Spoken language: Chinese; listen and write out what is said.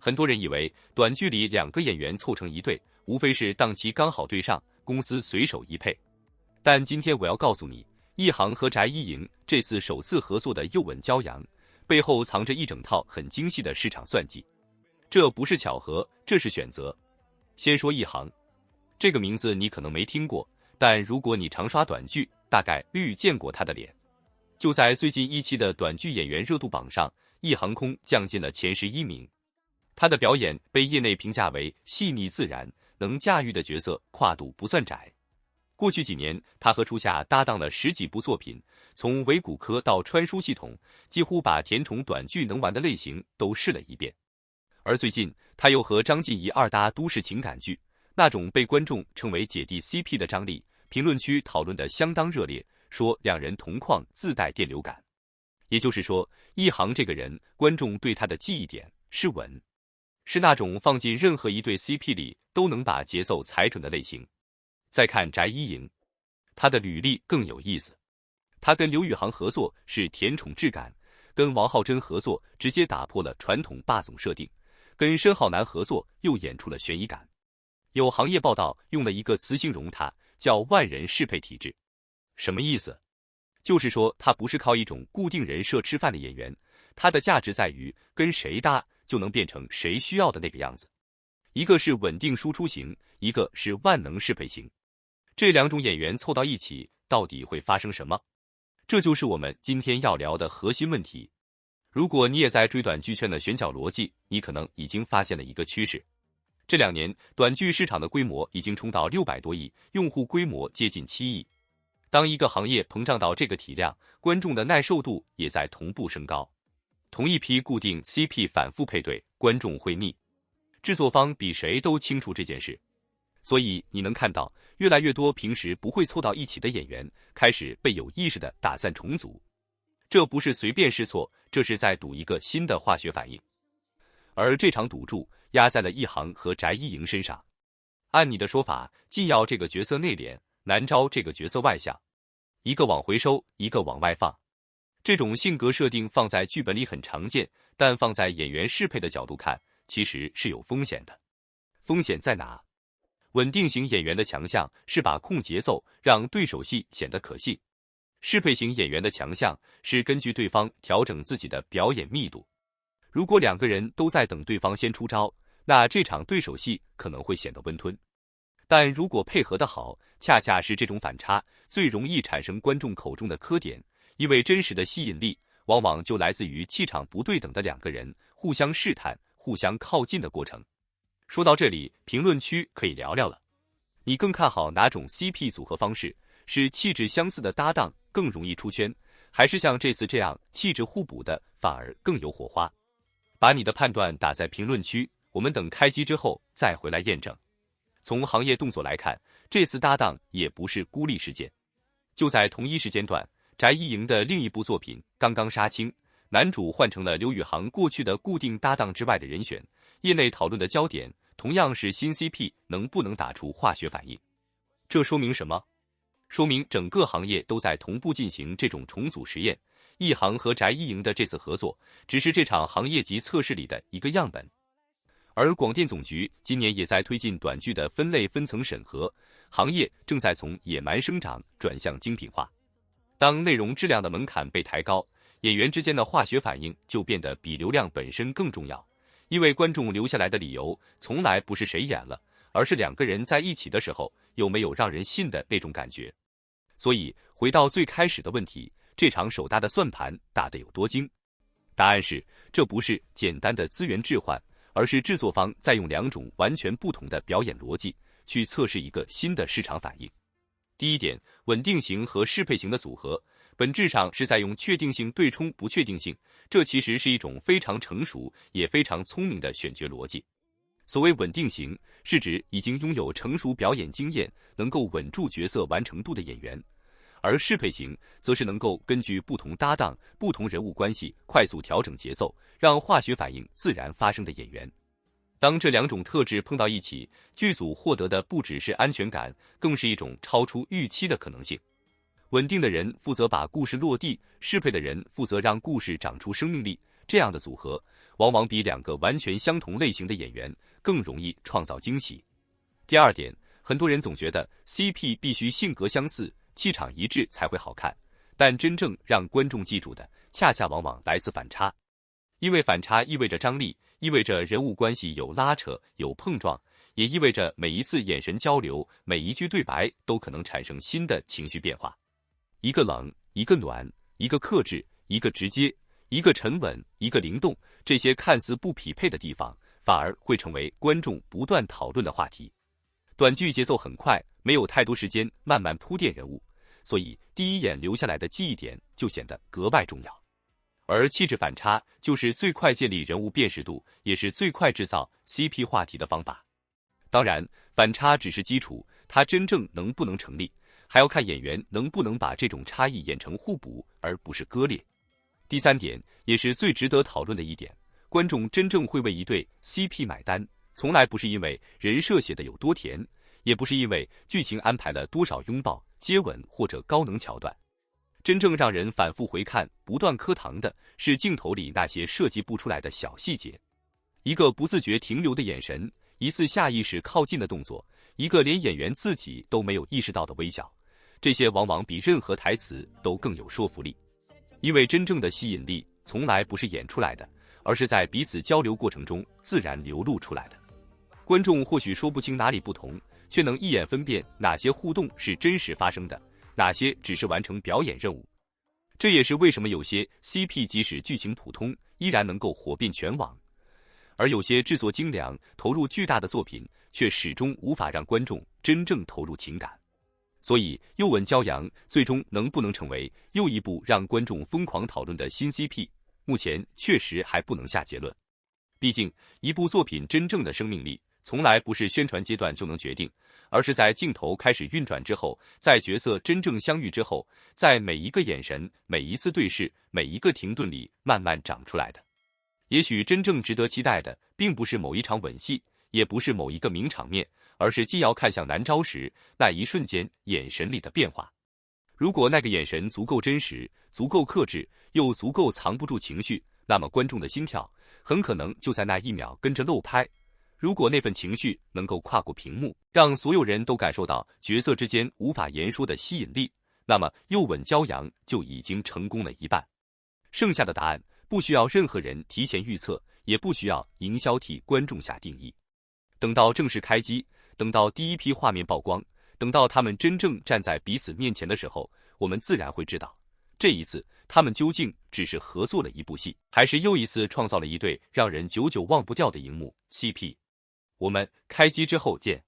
很多人以为短剧里两个演员凑成一对，无非是档期刚好对上，公司随手一配。但今天我要告诉你，一航和翟一营这次首次合作的又稳骄阳，背后藏着一整套很精细的市场算计。这不是巧合，这是选择。先说一航，这个名字你可能没听过，但如果你常刷短剧，大概率见过他的脸。就在最近一期的短剧演员热度榜上，一航空降进了前11名。他的表演被业内评价为细腻自然，能驾驭的角色跨度不算窄。过去几年，他和初夏搭档了10几部作品，从伪骨科到穿书系统，几乎把甜宠短剧能玩的类型都试了一遍。而最近，他又和张婧仪二搭都市情感剧，那种被观众称为姐弟 CP 的张力，评论区讨论得相当热烈，说两人同框自带电流感。也就是说，一航这个人，观众对他的记忆点是稳，是那种放进任何一对 CP 里都能把节奏踩准的类型。再看翟一营，他的履历更有意思。他跟刘宇航合作是甜宠质感，跟王浩真合作直接打破了传统霸总设定，跟申浩南合作又演出了悬疑感。有行业报道用了一个词形容他，叫万人适配体质。什么意思？就是说他不是靠一种固定人设吃饭的演员，他的价值在于跟谁搭就能变成谁需要的那个样子。一个是稳定输出型，一个是万能适配型。这两种演员凑到一起，到底会发生什么？这就是我们今天要聊的核心问题。如果你也在追短剧圈的选角逻辑，你可能已经发现了一个趋势。这2年，短剧市场的规模已经冲到600多亿，用户规模接近7亿。当一个行业膨胀到这个体量，观众的耐受度也在同步升高。同一批固定 CP 反复配对，观众会腻。制作方比谁都清楚这件事。所以你能看到，越来越多平时不会凑到一起的演员，开始被有意识的打散重组。这不是随便试错，这是在赌一个新的化学反应。而这场赌注压在了一航和翟一营身上。按你的说法，既要这个角色内敛，难招这个角色外向，一个往回收，一个往外放。这种性格设定放在剧本里很常见，但放在演员适配的角度看，其实是有风险的。风险在哪？稳定型演员的强项是把控节奏，让对手戏显得可信。适配型演员的强项是根据对方调整自己的表演密度。如果两个人都在等对方先出招，那这场对手戏可能会显得温吞。但如果配合得好，恰恰是这种反差最容易产生观众口中的磕点，因为真实的吸引力往往就来自于气场不对等的两个人互相试探、互相靠近的过程。说到这里，评论区可以聊聊了。你更看好哪种 CP 组合方式？是气质相似的搭档更容易出圈，还是像这次这样气质互补的反而更有火花？把你的判断打在评论区，我们等开机之后再回来验证。从行业动作来看，这次搭档也不是孤立事件。就在同一时间段，翟一营的另一部作品刚刚杀青，男主换成了刘宇航过去的固定搭档之外的人选，业内讨论的焦点同样是新 CP 能不能打出化学反应。这说明什么？说明整个行业都在同步进行这种重组实验。一航和翟一营的这次合作，只是这场行业级测试里的一个样本。而广电总局今年也在推进短剧的分类分层审核，行业正在从野蛮生长转向精品化。当内容质量的门槛被抬高，演员之间的化学反应就变得比流量本身更重要。因为观众留下来的理由从来不是谁演了，而是两个人在一起的时候有没有让人信的那种感觉。所以回到最开始的问题，这场手搭的算盘打得有多精？答案是，这不是简单的资源置换，而是制作方在用2种完全不同的表演逻辑去测试一个新的市场反应。第一点，稳定型和适配型的组合，本质上是在用确定性对冲不确定性，这其实是一种非常成熟也非常聪明的选角逻辑。所谓稳定型，是指已经拥有成熟表演经验，能够稳住角色完成度的演员。而适配型则是能够根据不同搭档、不同人物关系快速调整节奏，让化学反应自然发生的演员。当这2种特质碰到一起，剧组获得的不只是安全感，更是一种超出预期的可能性。稳定的人负责把故事落地，适配的人负责让故事长出生命力，这样的组合往往比两个完全相同类型的演员更容易创造惊喜。第二点，很多人总觉得 CP 必须性格相似、气场一致才会好看，但真正让观众记住的，恰恰往往来自反差。因为反差意味着张力，意味着人物关系有拉扯、有碰撞，也意味着每一次眼神交流、每一句对白都可能产生新的情绪变化。一个冷，一个暖，一个克制，一个直接，一个沉稳，一个灵动，这些看似不匹配的地方，反而会成为观众不断讨论的话题。短剧节奏很快，没有太多时间慢慢铺垫人物，所以第一眼留下来的记忆点就显得格外重要。而气质反差就是最快建立人物辨识度，也是最快制造 CP 话题的方法。当然，反差只是基础，它真正能不能成立，还要看演员能不能把这种差异演成互补，而不是割裂。第三点，也是最值得讨论的一点，观众真正会为一对 CP 买单，从来不是因为人设写的有多甜，也不是因为剧情安排了多少拥抱、接吻或者高能桥段。真正让人反复回看、不断磕糖的是镜头里那些设计不出来的小细节。一个不自觉停留的眼神，一次下意识靠近的动作，一个连演员自己都没有意识到的微笑，这些往往比任何台词都更有说服力。因为真正的吸引力从来不是演出来的，而是在彼此交流过程中自然流露出来的。观众或许说不清哪里不同，却能一眼分辨哪些互动是真实发生的，哪些只是完成表演任务。这也是为什么有些 CP 即使剧情普通，依然能够火遍全网，而有些制作精良、投入巨大的作品，却始终无法让观众真正投入情感。所以，又吻骄阳最终能不能成为又一部让观众疯狂讨论的新 CP， 目前确实还不能下结论。毕竟，一部作品真正的生命力，从来不是宣传阶段就能决定，而是在镜头开始运转之后，在角色真正相遇之后，在每一个眼神、每一次对视、每一个停顿里慢慢长出来的。也许真正值得期待的，并不是某一场吻戏，也不是某一个名场面，而是既要看向南诏时那一瞬间眼神里的变化。如果那个眼神足够真实、足够克制，又足够藏不住情绪，那么观众的心跳很可能就在那一秒跟着漏拍。如果那份情绪能够跨过屏幕，让所有人都感受到角色之间无法言说的吸引力，那么又吻骄阳就已经成功了一半。剩下的答案不需要任何人提前预测，也不需要营销替观众下定义。等到正式开机，等到第一批画面曝光，等到他们真正站在彼此面前的时候，我们自然会知道，这一次他们究竟只是合作了一部戏，还是又一次创造了一对让人久久忘不掉的荧幕 CP。我们开机之后见。